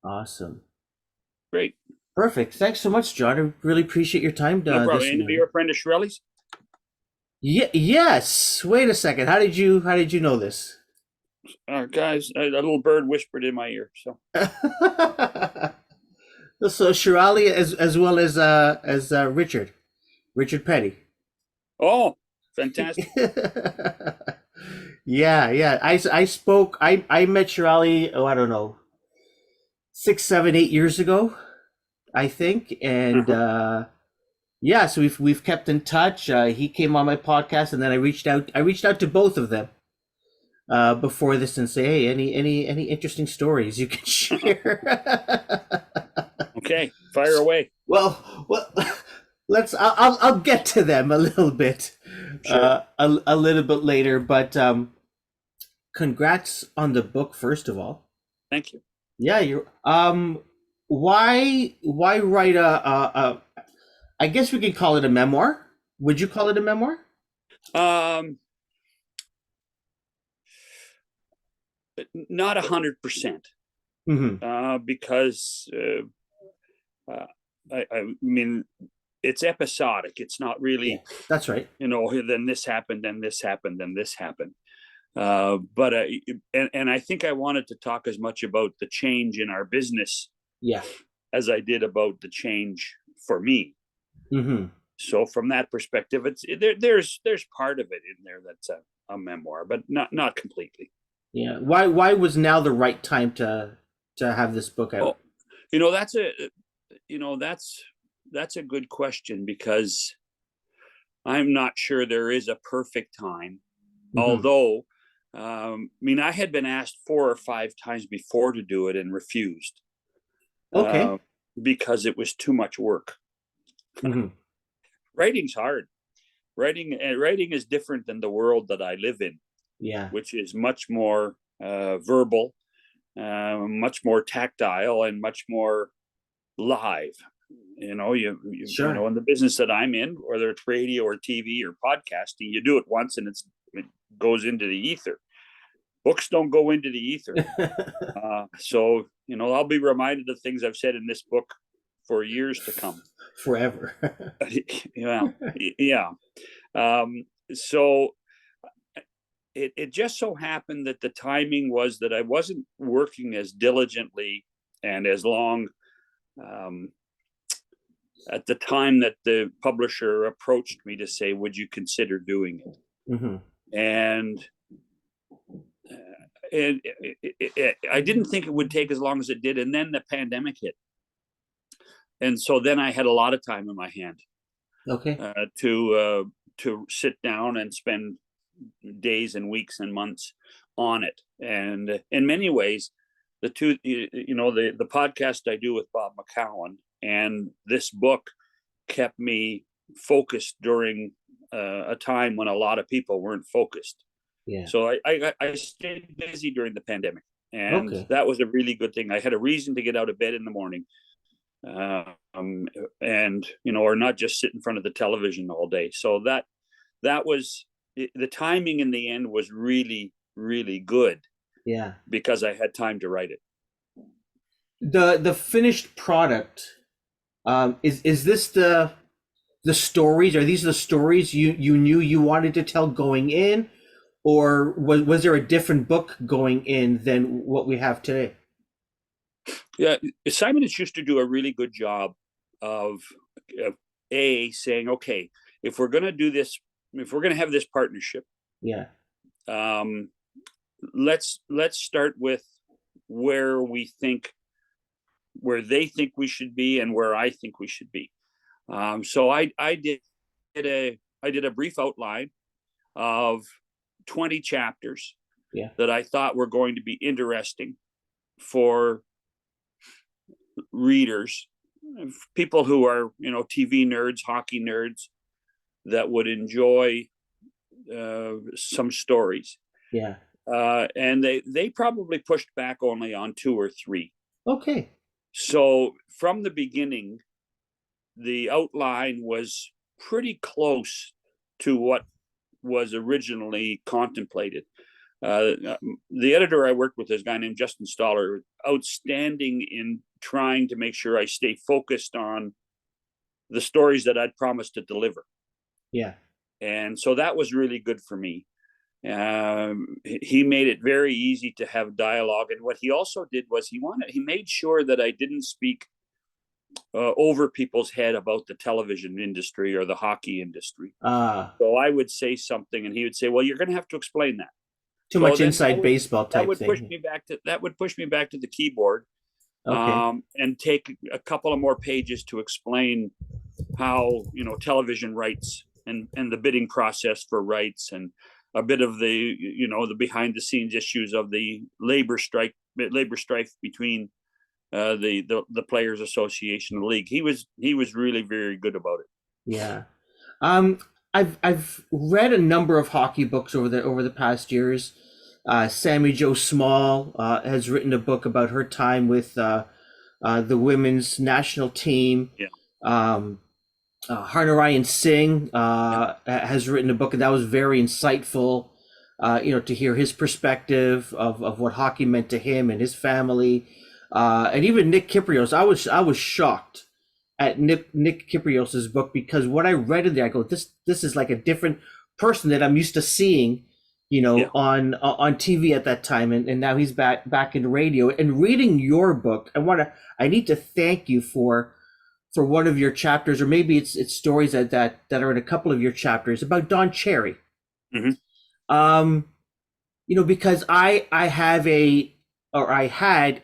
Awesome. Great. Perfect. Thanks so much, John. I really appreciate your time No problem. this And morning. you're a friend of Sherali's? Yeah, yes. Wait a second. How did you know this? Guys, a little bird whispered in my ear. So, So Sherali as well as Richard Peddie. oh, fantastic. Yeah, yeah. I spoke. I met Sherali. Oh, I don't know, 6, 7, 8 years ago, I think, and Uh-huh. yeah. So we've kept in touch. He came on my podcast, and then I reached out. I reached out to both of them before this and say, hey, any interesting stories you can share? Okay, fire away. Well, let's. I'll get to them a little bit, Sure. a little bit later. But congrats on the book, first of all. Thank you. Yeah, you're. Why write a I guess we could call it a memoir. Would you call it a memoir? Um, Not 100%, Mm-hmm. because uh, I mean, it's episodic. It's not Yeah, really, that's right. then this happened, then this happened, then this happened. But and I think I wanted to talk as much about the change in our business Yeah. as I did about the change for me. Mm-hmm. So from that perspective, there's part of it in there that's a memoir, but not completely. Yeah. Why was now the right time to have this book out? Oh, you know that's a you know that's a good question, because I'm not sure there is a perfect time. Mm-hmm. Although, I had been asked 4 or 5 times before to do it and refused, Okay. uh, because it was too much work. Mm-hmm. Writing's hard. Writing is different than the world that I live in, Yeah. which is much more verbal, much more tactile, and much more live. Sure. In the business that I'm in, whether it's radio or TV or podcasting, you do it once and it goes into the ether. Books don't go into the ether. So I'll be reminded of things I've said in this book for years to come. Forever. Yeah, yeah. So it just so happened that the timing was that I wasn't working as diligently and as long, at the time that the publisher approached me to say, would you consider doing it? Mm-hmm. And I didn't think it would take as long as it did. And then the pandemic hit. And so then I had a lot of time in my hand, Okay. to sit down and spend days and weeks and months on it. And in many ways, the podcast I do with Bob McCown and this book kept me focused during a time when a lot of people weren't focused. Yeah. So I stayed busy during the pandemic, and Okay. that was a really good thing. I had a reason to get out of bed in the morning, and or not just sit in front of the television all day. So that was the timing in the end was really, really good, Yeah. because I had time to write it. The finished product, is this the stories? Are these the stories you knew you wanted to tell going in, or was there a different book going in than what we have today? Yeah, Simon and Schuster do a really good job of, of saying, okay, if we're going to do this, if we're going to have this partnership, Yeah. um, let's start with where they think we should be and where I think we should be. So I did a brief outline of 20 chapters Yeah. that I thought were going to be interesting for readers, people who are TV nerds, hockey nerds, that would enjoy some stories. Yeah. And they probably pushed back only on 2 or 3. Okay. So from the beginning, the outline was pretty close to what was originally contemplated. The editor I worked with is a guy named Justin Stoller, outstanding in trying to make sure I stay focused on the stories that I'd promised to deliver. Yeah. And so that was really good for me. He made it very easy to have dialogue. And what he also did was he made sure that I didn't speak over people's head about the television industry or the hockey industry. So I would say something and he would say, well, you're going to have to explain that. Too much inside baseball type that would thing. push me back to the keyboard. Okay. And take a couple of more pages to explain how, television rights and the bidding process for rights, and a bit of the, the behind the scenes issues of the labor strife between the Players Association and the league. He was really very good about it. Yeah. I've read a number of hockey books over the past years. Sammy Jo Small has written a book about her time with the women's national team. Yeah. Harnarayan Singh has written a book, and that was very insightful. To hear his perspective of what hockey meant to him and his family, and even Nick Kyprios. I was shocked at Nick Kyprios's book, because what I read in there, I go, this is like a different person that I'm used to seeing, on TV at that time, and now he's back in radio. And reading your book, I need to thank you for one of your chapters, or maybe it's stories that are in a couple of your chapters about Don Cherry. Mm-hmm. Because I had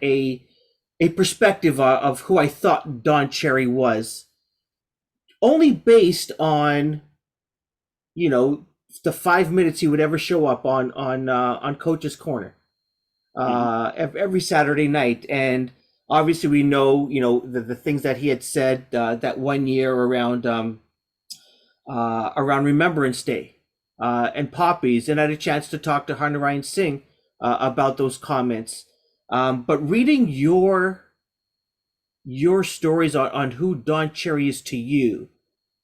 a perspective of who I thought Don Cherry was, only based on, the 5 minutes he would ever show up on Coach's Corner every Saturday night. And obviously we know, the things that he had said that one year around Remembrance Day and Poppies, and I had a chance to talk to Harnarayan Singh about those comments. But reading your stories on who Don Cherry is to you,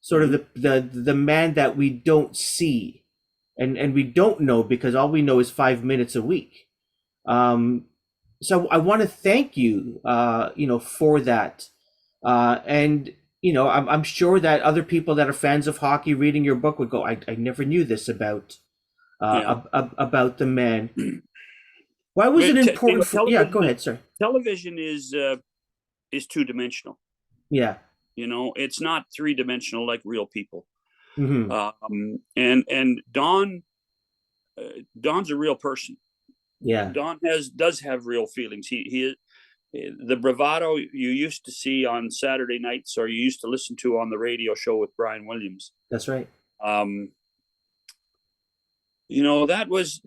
sort of the man that we don't see and we don't know, because all we know is 5 minutes a week. So I want to thank you, for that. And, I'm sure that other people that are fans of hockey reading your book would go, I never knew this about the man. Why was it important go ahead, sir. Television is two-dimensional. Yeah. It's not three-dimensional like real people. Mm-hmm. And Don's a real person. Yeah. Don does have real feelings. He the bravado you used to see on Saturday nights, or you used to listen to on the radio show with Brian Williams. That's right. That was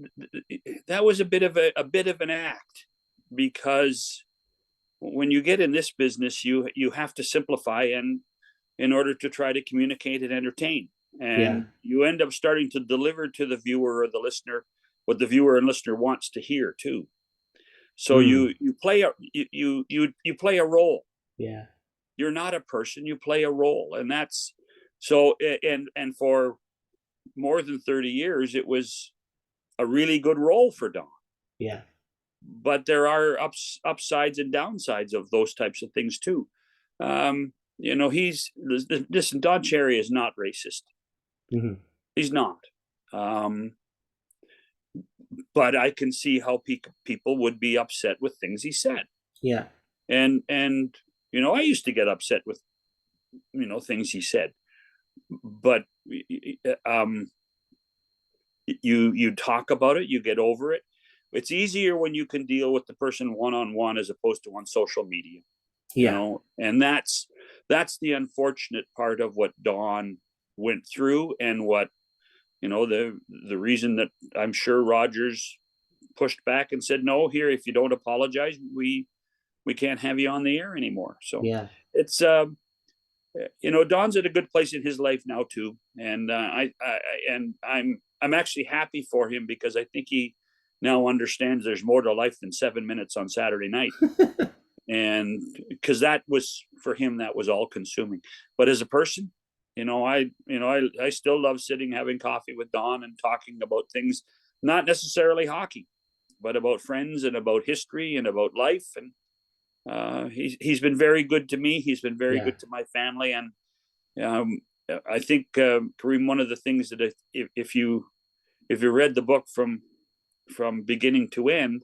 a bit of an act, because when you get in this business, you have to simplify and in order to try to communicate and entertain, and you end up starting to deliver to the viewer or the listener what the viewer and listener wants to hear too. So you play a role. Yeah. You're not a person, you play a role. And that's so, and for more than 30 years, it was a really good role for Don. Yeah. But there are upsides and downsides of those types of things too. Listen, Don Cherry is not racist. Mm-hmm. He's not. But I can see how people would be upset with things he said. Yeah. And I used to get upset with, things he said. But you talk about it, you get over it. It's easier when you can deal with the person one-on-one as opposed to on social media. Yeah. And that's the unfortunate part of what Don went through, and what, the reason that I'm sure Rogers pushed back and said, no, here, if you don't apologize, we can't have you on the air anymore. So yeah, it's, Don's at a good place in his life now too. And I'm actually happy for him, because I think he now understands there's more to life than 7 minutes on Saturday night. And because that was, for him, that was all consuming. But as a person, I still love sitting, having coffee with Don and talking about things not necessarily hockey, but about friends and about history and about life. And he's been very good to me. He's been very good to my family. And I think, Kareem, one of the things that if you read the book from beginning to end,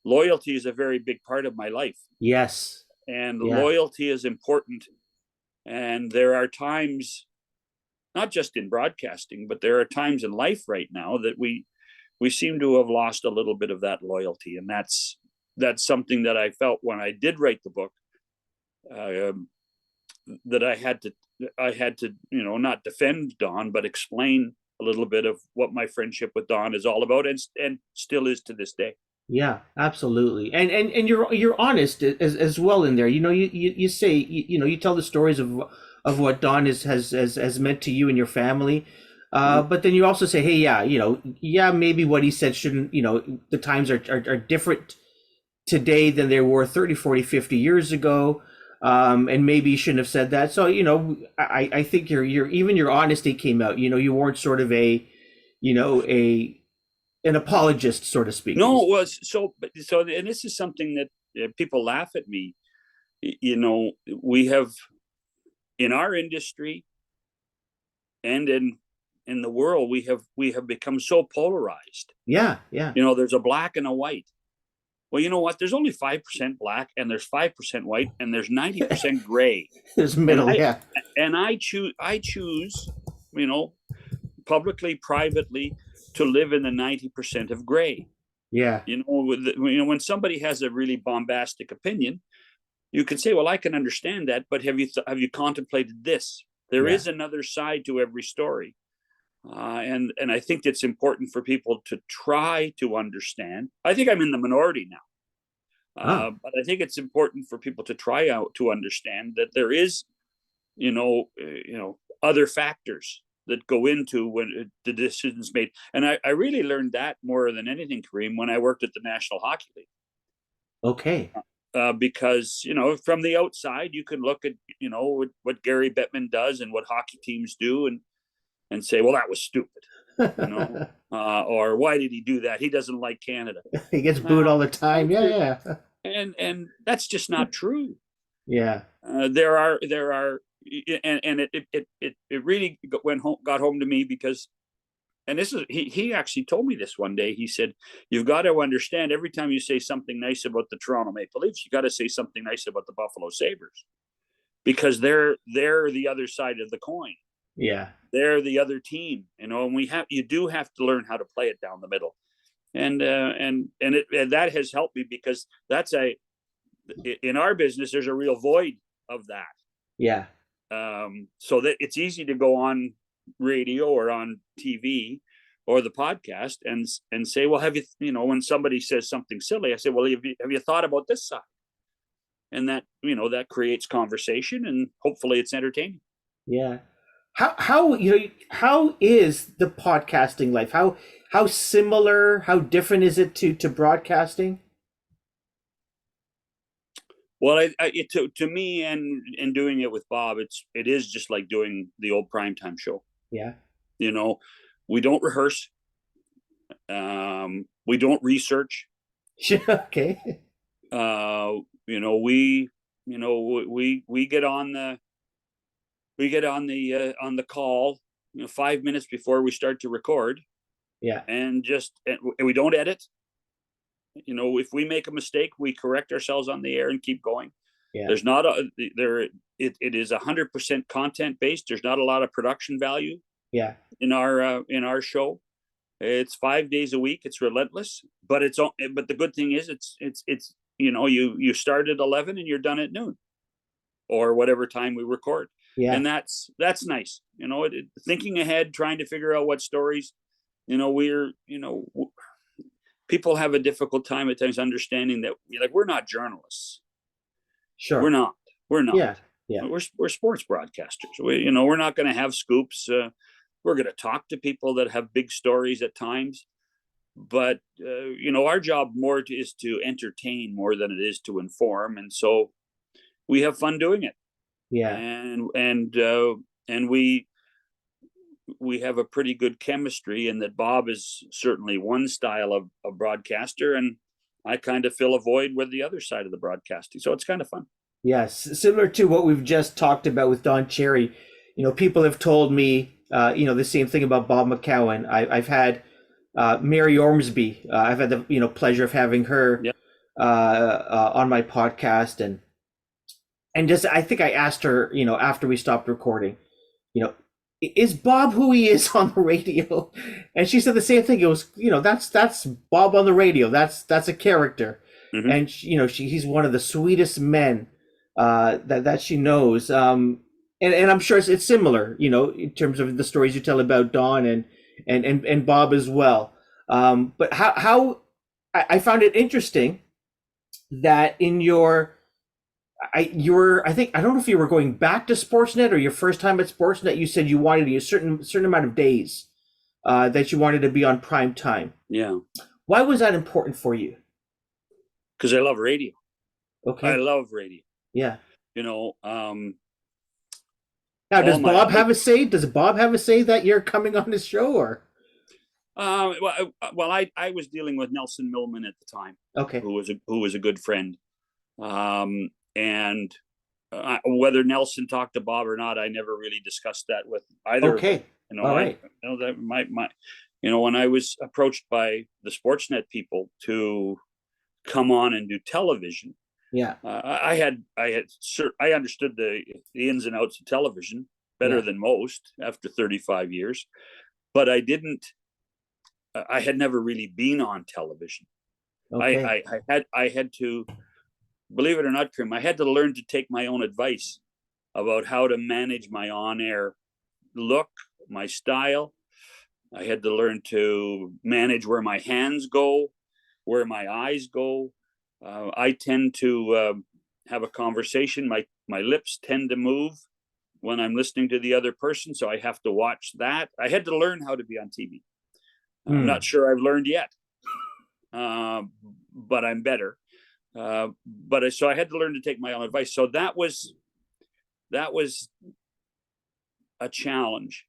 loyalty is a very big part of my life. Yes. And loyalty is important. And there are times, not just in broadcasting, but there are times in life right now that we seem to have lost a little bit of that loyalty. And that's something that I felt when I did write the book, that I had to, not defend Don, but explain a little bit of what my friendship with Don is all about, and still is to this day. Yeah, absolutely. And you're honest as well in there. You say, you tell the stories of what Don has meant to you and your family. But then you also say, hey, maybe what he said shouldn't, the times are different today than they were 30, 40, 50 years ago. And maybe you shouldn't have said that. So, I think even your honesty came out. You weren't sort of an apologist, so to speak. No, it was so, and this is something that people laugh at me. We have, in our industry and in the world, we have become so polarized. Yeah. There's a black and a white. Well, you know what? There's only 5% black, and there's 5% white, and there's 90% gray. There's middle, and I choose, publicly, privately, to live in the 90% of gray. Yeah. When somebody has a really bombastic opinion, you can say, well, I can understand that, but have you contemplated this? There is another side to every story. And I think it's important for people to try to understand. I think I'm in the minority now, but I think it's important for people to try out to understand that there is, other factors that go into when the decision's made. And I really learned that more than anything, Kareem, when I worked at the National Hockey League. Okay. Because, from the outside, you can look at, what Gary Bettman does and what hockey teams do and say, well, that was stupid, or why did he do that? He doesn't like Canada. He gets booed all the time. Yeah. And that's just not true. Yeah. There are, and it really got home to me because, and this is, he actually told me this one day. He said, you've got to understand, every time you say something nice about the Toronto Maple Leafs, you got to say something nice about the Buffalo Sabres, because they're the other side of the coin. Yeah. They're the other team, and you do have to learn how to play it down the middle. And that has helped me, because in our business, there's a real void of that. Yeah. So that it's easy to go on radio or on TV or the podcast and say, well, have you, when somebody says something silly, I say, well, have you thought about this side? And that, that creates conversation, and hopefully it's entertaining. Yeah. How is the podcasting life? How similar, how different is it to broadcasting? Well, to me, and doing it with Bob, it is just like doing the old primetime show. Yeah. We don't rehearse. We don't research. Okay. We get on the call, 5 minutes before we start to record. Yeah. And we don't edit. If we make a mistake, we correct ourselves on the air and keep going. Yeah. There's not it is 100% content based. There's not a lot of production value. Yeah. In our show, it's 5 days a week. It's relentless, but the good thing is it's you start at 11 and you're done at noon, or whatever time we record. Yeah. And that's nice. Thinking ahead, trying to figure out what stories, people have a difficult time at times understanding that we're not journalists. Sure. We're not. Yeah. We're sports broadcasters. We're not going to have scoops. We're going to talk to people that have big stories at times, but our job more is to entertain more than it is to inform. And so we have fun doing it. Yeah. And we we have a pretty good chemistry, and that Bob is certainly one style of broadcaster, and I kind of fill a void with the other side of the broadcasting. So it's kind of fun. Yes, similar to what we've just talked about with Don Cherry. People have told me, the same thing about Bob McCown. I've had Mary Ormsby. I've had the pleasure of having her Yep. On my podcast, and just I think I asked her, after we stopped recording, is Bob who he is on the radio? And she said the same thing. It was, that's Bob on the radio. That's a character, and he's one of the sweetest men that she knows. And I'm sure it's similar, in terms of the stories you tell about Don and Bob as well. But how I found it interesting that in I don't know if you were going back to Sportsnet or your first time at Sportsnet, you said you wanted a certain amount of days that you wanted to be on prime time. Yeah. Why was that important for you? Because I love radio. Okay. I love radio. Yeah. Now, does Bob have a say? Does Bob have a say that you're coming on his show, or? Well, I was dealing with Nelson Millman at the time. Okay. Who was a good friend. And whether Nelson talked to Bob or not, I never really discussed that with either. Okay. All right. That when I was approached by the Sportsnet people to come on and do television, yeah, I understood the ins and outs of television better than most after 35 years, but I had never really been on television. Okay. I had to, believe it or not, Krim, I had to learn to take my own advice about how to manage my on-air look, my style. I had to learn to manage where my hands go, where my eyes go. I tend to have a conversation. My lips tend to move when I'm listening to the other person, so I have to watch that. I had to learn how to be on TV. I'm not sure I've learned yet, but I'm better. So I had to learn to take my own advice. So that was a challenge,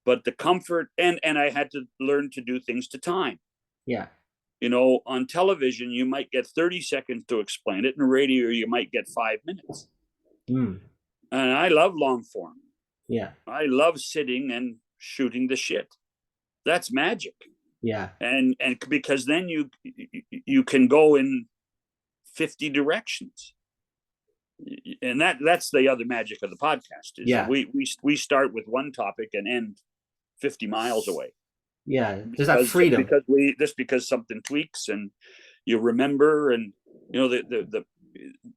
but the comfort and I had to learn to do things to time. Yeah. On television, you might get 30 seconds to explain it. In radio, you might get 5 minutes. And I love long form. Yeah. I love sitting and shooting the shit. That's magic. Yeah. And because then you can go in 50 directions. And that's the other magic of the podcast is we start with one topic and end 50 miles away. Yeah, there's that freedom because something tweaks and you remember, and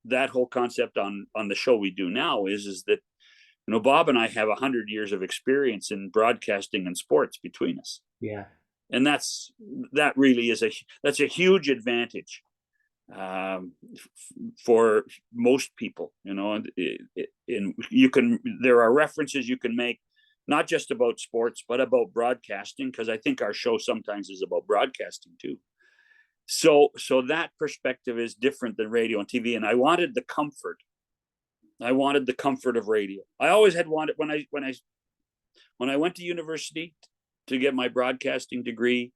that whole concept on the show we do now is that Bob and I have 100 years of experience in broadcasting and sports between us. Yeah, and that really is a huge advantage for most people. And there are references you can make, not just about sports, but about broadcasting, because I think our show sometimes is about broadcasting too. So that perspective is different than radio and TV. And I wanted the comfort. I wanted the comfort of radio. I always had wanted when I went to university to get my broadcasting degree.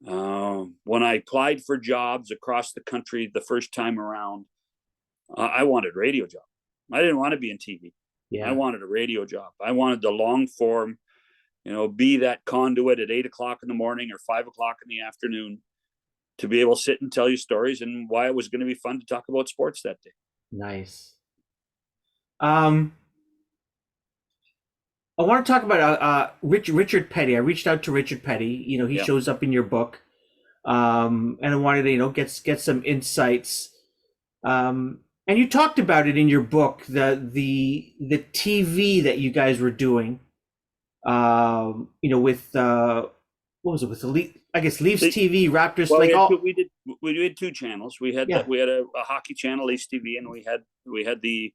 When I applied for jobs across the country the first time around, I wanted a radio job. I didn't want to be in TV. Yeah. I wanted a radio job. I wanted the long form, be that conduit at 8 o'clock in the morning or 5 o'clock in the afternoon to be able to sit and tell you stories and why it was going to be fun to talk about sports that day. Nice. I want to talk about Richard Peddie. I reached out to Richard Peddie. He shows up in your book, and I wanted to get some insights. And you talked about it in your book, the TV that you guys were doing, with what was it, with the Leafs TV, Raptors. Well, we did two channels. We had a hockey channel, Leafs TV, and we had the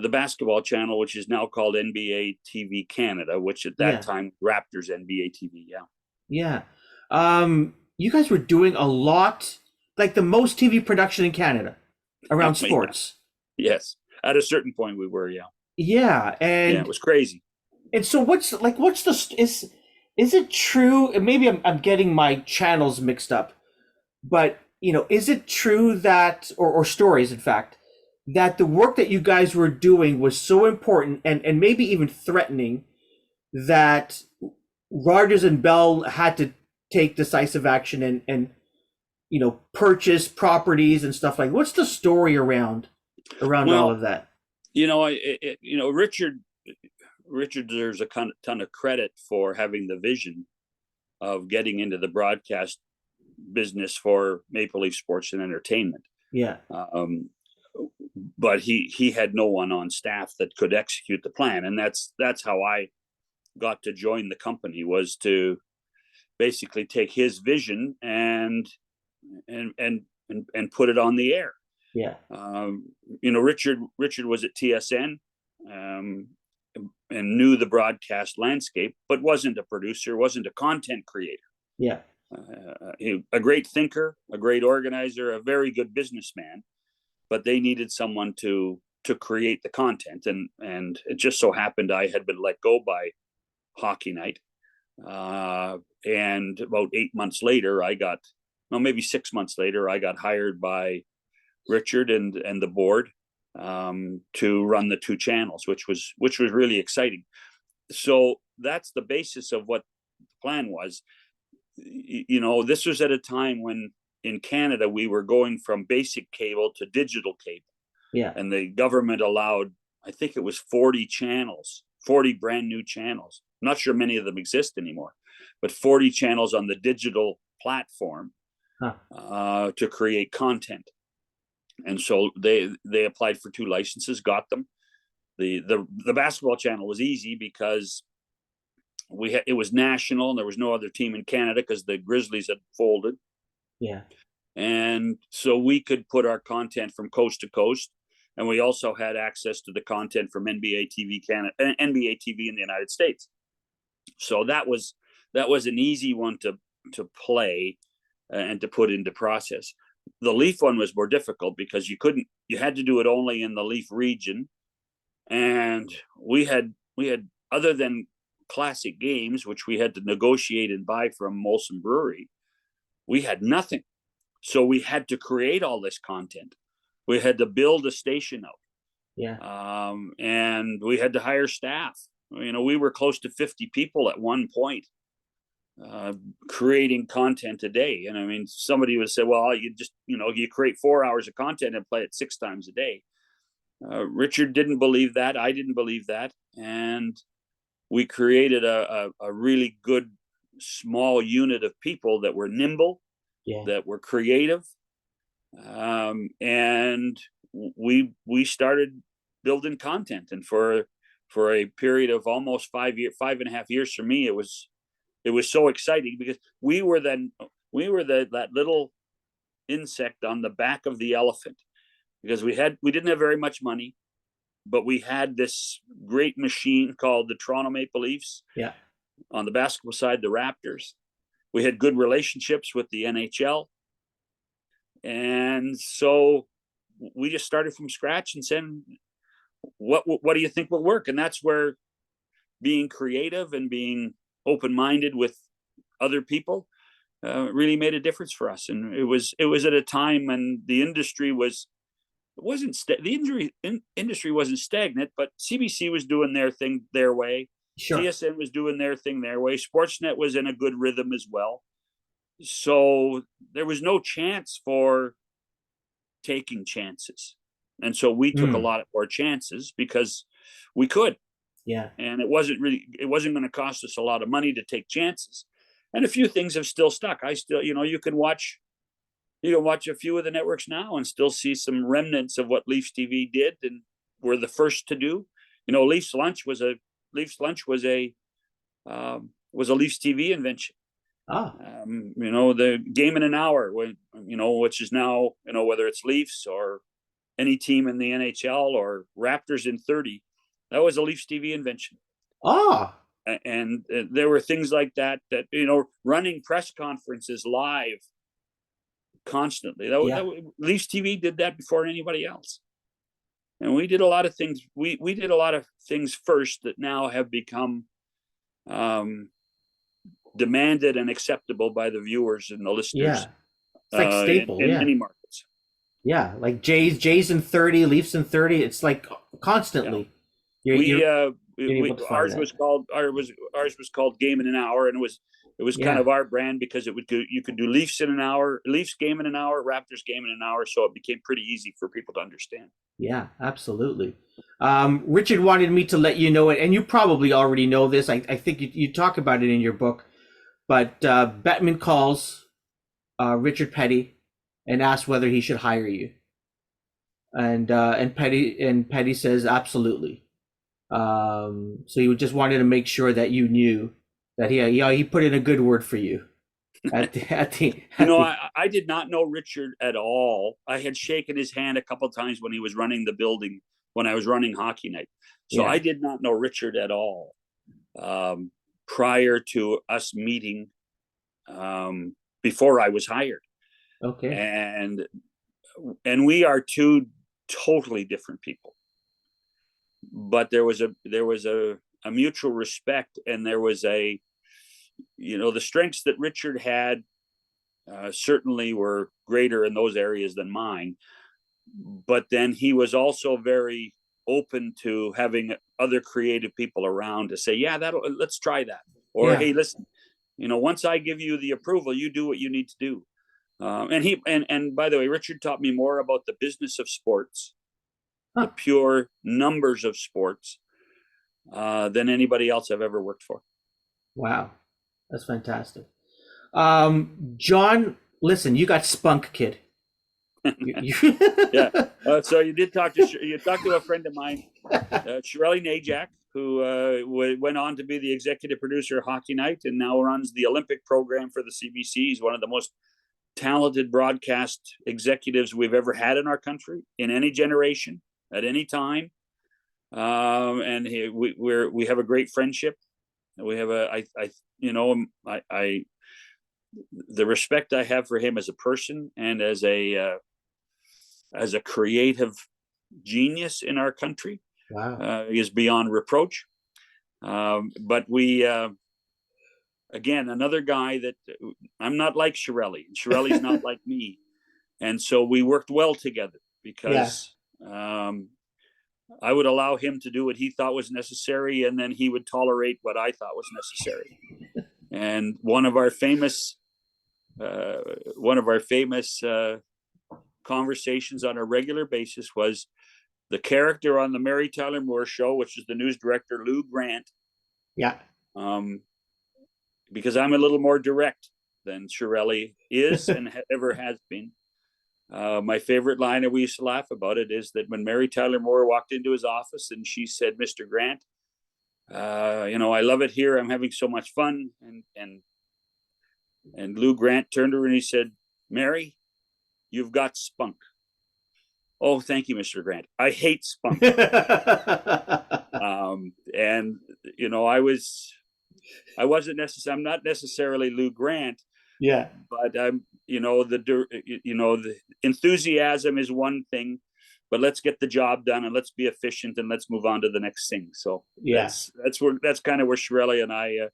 basketball channel, which is now called NBA TV Canada, which at that time Raptors NBA TV. Yeah. You guys were doing a lot, like the most TV production in Canada around sports. Yes. At a certain point we were, Yeah. And it was crazy. And so what's the is it true? And maybe I'm getting my channels mixed up, but is it true that or stories in fact that the work that you guys were doing was so important and maybe even threatening that Rogers and Bell had to take decisive action and purchase properties and stuff like. What's the story around all Well, of that? Richard deserves a ton of credit for having the vision of getting into the broadcast business for Maple Leaf Sports and Entertainment. Yeah. But he had no one on staff that could execute the plan, and that's how I got to join the company, was to basically take his vision and put it on the air. Yeah. Richard was at TSN and knew the broadcast landscape, but wasn't a producer, wasn't a content creator. Yeah. A great thinker, a great organizer, a very good businessman, but they needed someone to create the content. And it just so happened I had been let go by Hockey Night. And about 8 months later, maybe 6 months later, I got hired by Richard and the board to run the two channels, which was really exciting. So that's the basis of what the plan was. This was at a time when in Canada we were going from basic cable to digital cable. Yeah. And the government allowed, I think it was 40 channels, 40 brand new channels. I'm not sure many of them exist anymore, but 40 channels on the digital platform to create content. And so they applied for 2 licenses, got them. The basketball channel was easy because it was national and there was no other team in Canada because the Grizzlies had folded. Yeah. And so we could put our content from coast to coast, and we also had access to the content from NBA TV Canada, NBA TV in the United States. So that was an easy one to play and to put into process. The Leaf one was more difficult because you had to do it only in the Leaf region. And we had other than classic games, which we had to negotiate and buy from Molson Brewery, we had nothing. So we had to create all this content. We had to build a station out. Yeah. And we had to hire staff. We were close to 50 people at one point creating content a day. And I mean, somebody would say, well, you just, you create 4 hours of content and play it 6 times a day. Richard didn't believe that. I didn't believe that. And we created a really good small unit of people that were nimble, that were creative. And we started building content. And for a period of almost 5.5 years for me, it was so exciting because we were that little insect on the back of the elephant, because we didn't have very much money, but we had this great machine called the Toronto Maple Leafs. Yeah. On the basketball side, the Raptors. We had good relationships with the NHL. And so we just started from scratch and said, what do you think will work? And that's where being creative and being open-minded with other people really made a difference for us. And it was at a time when the industry industry wasn't stagnant, but CBC was doing their thing their way. Sure. TSN was doing their thing their way. Sportsnet was in a good rhythm as well. So there was no chance for taking chances. And so we took a lot more chances because we could. Yeah. And it wasn't going to cost us a lot of money to take chances. And a few things have still stuck. I still, you can watch a few of the networks now and still see some remnants of what Leafs TV did and were the first to do. Leafs Lunch was a Leafs TV invention. The game in an hour, which is now, whether it's Leafs or any team in the NHL or Raptors in 30, that was a Leafs TV invention. And there were things like that, running press conferences live constantly. Leafs TV did that before anybody else. And we did a lot of things. We did a lot of things first that now have become demanded and acceptable by the viewers and the listeners. Yeah. It's like staple. In Yeah. many markets. Yeah. Like Jays in 30, Leafs in 30. It's like constantly. Yeah. Ours was called Game in an Hour, and it was kind of our brand because you could do Leafs in an hour, Leafs game in an hour, Raptors game in an hour, so it became pretty easy for people to understand. Yeah, absolutely. Richard wanted me to let you know it, and you probably already know this. I think you talk about it in your book, but Bettman calls Richard Peddie and asks whether he should hire you, and Peddie says absolutely. So he just wanted to make sure that you knew that he put in a good word for you. I did not know Richard at all. I had shaken his hand a couple of times when he was running the building when I was running Hockey Night. So I did not know Richard at all prior to us meeting before I was hired. Okay. And we are two totally different people. But there was a mutual respect, and there was the strengths that Richard had certainly were greater in those areas than mine. But then he was also very open to having other creative people around to say, let's try that. Or, hey, listen, once I give you the approval, you do what you need to do. And by the way, Richard taught me more about the business of sports, the pure numbers of sports, than anybody else I've ever worked for. Wow. That's fantastic. John, listen, you got spunk, kid. Yeah. So you talked to a friend of mine, Sherali Najak, who went on to be the executive producer of Hockey Night and now runs the Olympic program for the CBC. He's one of the most talented broadcast executives we've ever had in our country, in any generation, at any time. And we have a great friendship. We have the respect I have for him as a person and as a creative genius in our country. Wow. Is beyond reproach. But we, again, another guy that I'm not like Sherali, and Sherali's not like me. And so we worked well together because I would allow him to do what he thought was necessary, and then he would tolerate what I thought was necessary. And one of our famous conversations on a regular basis was the character on the Mary Tyler Moore Show, which is the news director, Lou Grant. Yeah. Because I'm a little more direct than Sherali is and ever has been. My favorite line, and we used to laugh about it, is that when Mary Tyler Moore walked into his office and she said, "Mr. Grant, I love it here. I'm having so much fun." And Lou Grant turned to her and he said, "Mary, you've got spunk." "Oh, thank you, Mr. Grant. I hate spunk." I'm not necessarily Lou Grant. Yeah. But the enthusiasm is one thing, but let's get the job done and let's be efficient and let's move on to the next thing. So that's kind of where Sherali and I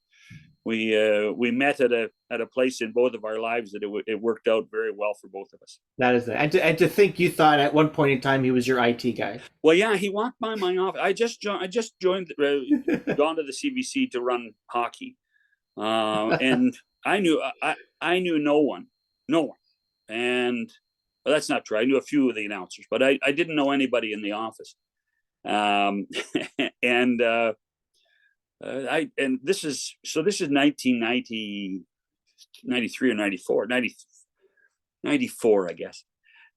we met at a place in both of our lives that it worked out very well for both of us. That is it. And to think you thought at one point in time he was your IT guy. Well, yeah, he walked by my office. I just joined, gone to the CBC to run hockey, and I knew no one, and well, that's not true. I knew a few of the announcers, but I didn't know anybody in the office. And this is 1990, 93 or 94, 94, I guess.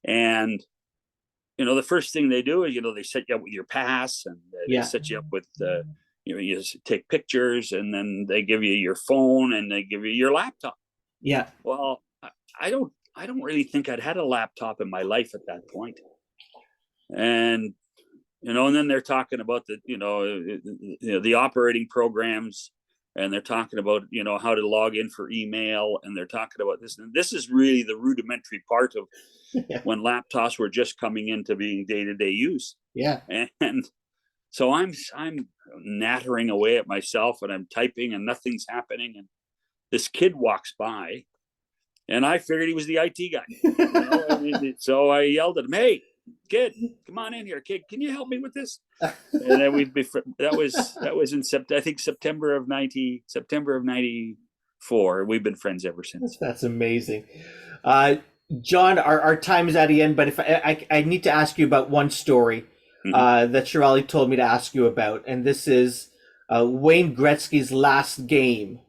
And the first thing they do is they set you up with your pass, and they set you up with you just take pictures, and then they give you your phone and they give you your laptop. Yeah. Well, I don't really think I'd had a laptop in my life at that point. And and then they're talking about the operating programs and they're talking about, you know, how to log in for email, and they're talking about this. And this is really the rudimentary part of Yeah. when laptops were just coming into being day-to-day use. Yeah. And so I'm nattering away at myself, and I'm typing, and nothing's happening. And this kid walks by, and I figured he was the IT guy. You know? So I yelled at him, "Hey, kid, come on in here, kid. Can you help me with this?" And then that was in September of '94. We've been friends ever since. That's amazing. John, our time is at the end, but if I need to ask you about one story that Sherali told me to ask you about, and this is Wayne Gretzky's last game.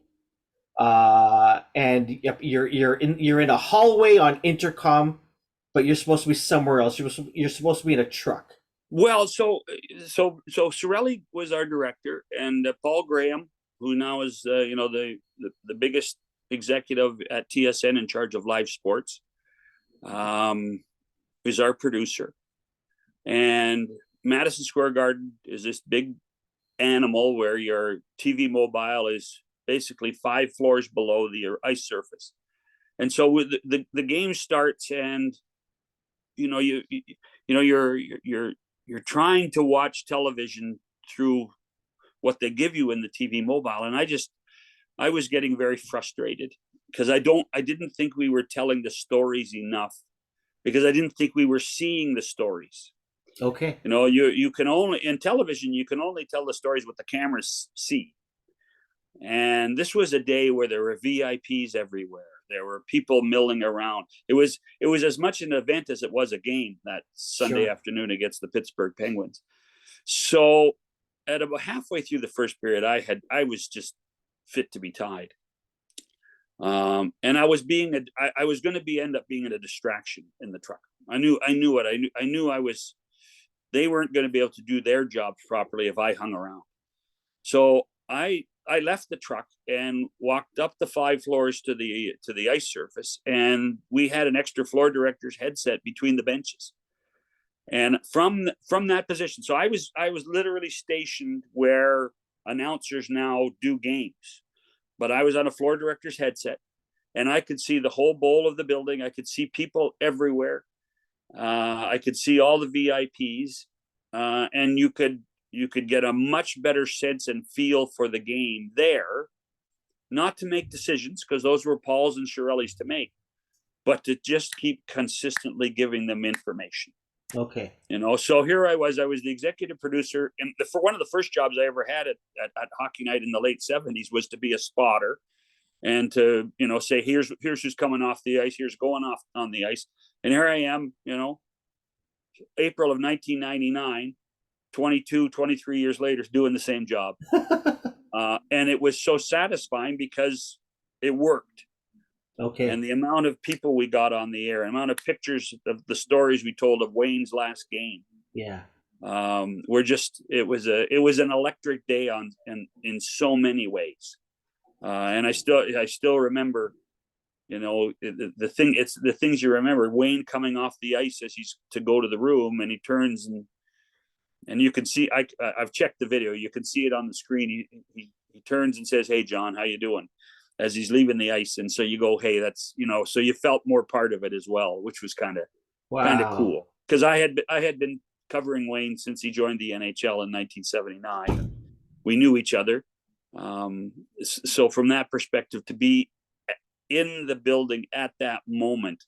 And you're in a hallway on intercom, but you're supposed to be somewhere else. You're supposed to be in a truck. Well, so Sherali was our director, and Paul Graham, who now is the biggest executive at TSN in charge of live sports, is our producer. And Madison Square Garden is this big animal where your TV mobile is basically 5 floors below the ice surface. And so the game starts, and you're trying to watch television through what they give you in the TV mobile. And I was getting very frustrated because I didn't think we were telling the stories enough, because I didn't think we were seeing the stories. Okay. You can only, in television, you can only tell the stories what the cameras see. And this was a day where there were VIPs everywhere. There were people milling around. It was as much an event as it was a game that Sunday afternoon against the Pittsburgh Penguins. So at about halfway through the first period, I was just fit to be tied. And I was going to end up being a distraction in the truck. I knew they weren't going to be able to do their jobs properly if I hung around. So I left the truck and walked up the 5 floors to the ice surface, and we had an extra floor director's headset between the benches. And from that position, so I was literally stationed where announcers now do games, but I was on a floor director's headset, and I could see the whole bowl of the building. I could see people everywhere. I could see all the VIPs, and you could get a much better sense and feel for the game there, not to make decisions, because those were Paul's and Sherali's to make, but to just keep consistently giving them information. Okay. So here I was the executive producer, and for one of the first jobs I ever had at Hockey Night in the late 70s was to be a spotter and to, say, here's who's coming off the ice, here's going off on the ice. And here I am, April of 1999, 23 years later, doing the same job. And it was so satisfying because it worked. Okay. And the amount of people we got on the air, amount of pictures of the stories we told of Wayne's last game. Yeah. It was an electric day in so many ways. And I still remember, the things you remember. Wayne coming off the ice as he's to go to the room, and he turns and you can see, I've checked the video. You can see it on the screen. He turns and says, "Hey, John, how you doing?" as he's leaving the ice. And so you go, "Hey, that's," so you felt more part of it as well, which was kind of cool. Because I had been covering Wayne since he joined the NHL in 1979. We knew each other. So from that perspective, to be in the building at that moment,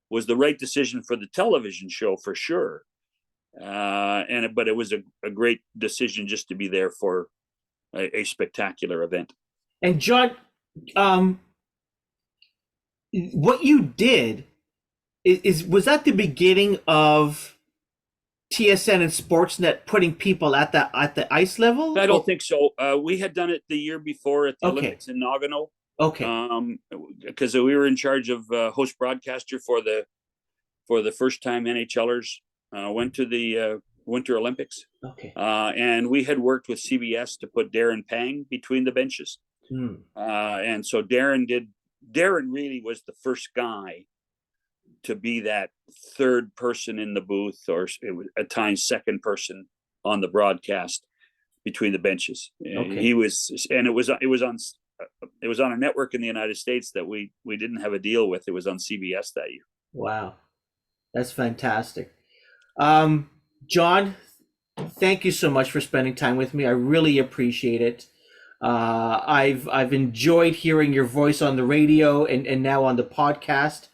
was the right decision for the television show for sure. But it was a great decision just to be there for a spectacular event. And John, what you did was that the beginning of TSN and Sportsnet putting people at the ice level? I don't think so. We had done it the year before at the Olympics in Nagano. Okay. Because we were in charge of host broadcaster for the first time NHLers went to the Winter Olympics. Okay. And we had worked with CBS to put Darren Pang between the benches. And so Darren really was the first guy to be that third person in the booth, or it was at times second person on the broadcast, between the benches. Okay. He was, and it was on a network in the United States that we didn't have a deal with. It was on CBS that year. Wow, that's fantastic. John, thank you so much for spending time with me. I really appreciate it. I've enjoyed hearing your voice on the radio and now on the podcast.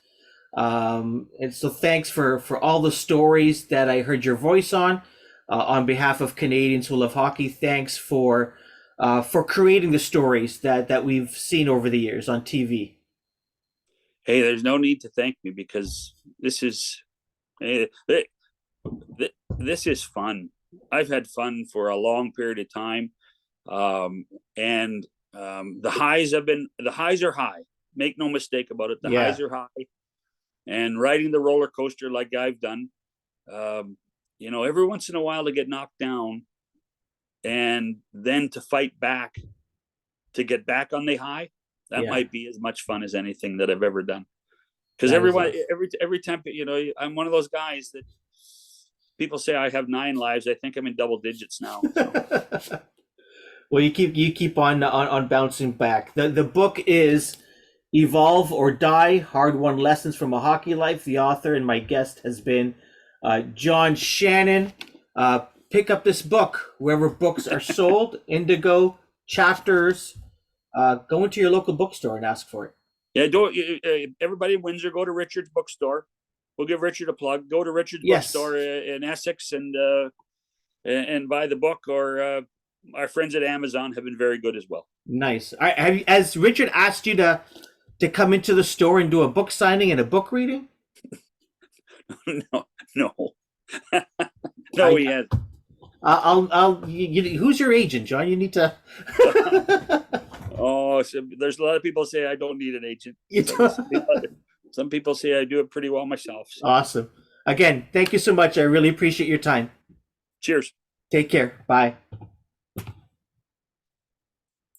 And so thanks for all the stories that I heard your voice on. On behalf of Canadians who love hockey, thanks for creating the stories that we've seen over the years on TV. Hey, there's no need to thank me, because this is fun. I've had fun for a long period of time. The highs are high. Make no mistake about it. The highs are high, and riding the roller coaster like I've done, every once in a while to get knocked down and then to fight back, to get back on the high, that might be as much fun as anything that I've ever done. Because every time, I'm one of those guys that people say I have 9 lives. I think I'm in double digits now. So. Well, you keep on bouncing back. The book is Evolve or Die: Hard-Won Lessons from a Hockey Life. The author and my guest has been John Shannon. Pick up this book wherever books are sold. Indigo, Chapters. Go into your local bookstore and ask for it. Yeah, everybody in Windsor, go to Richard's bookstore. We'll give Richard a plug. Go to Richard's bookstore in Essex and buy the book. Or our friends at Amazon have been very good as well. Nice. Has Richard asked you to come into the store and do a book signing and a book reading? No, he hasn't. Who's your agent, John? You need to. So there's a lot of people say I don't need an agent. Some people say I do it pretty well myself. So. Awesome. Again, thank you so much. I really appreciate your time. Cheers. Take care. Bye.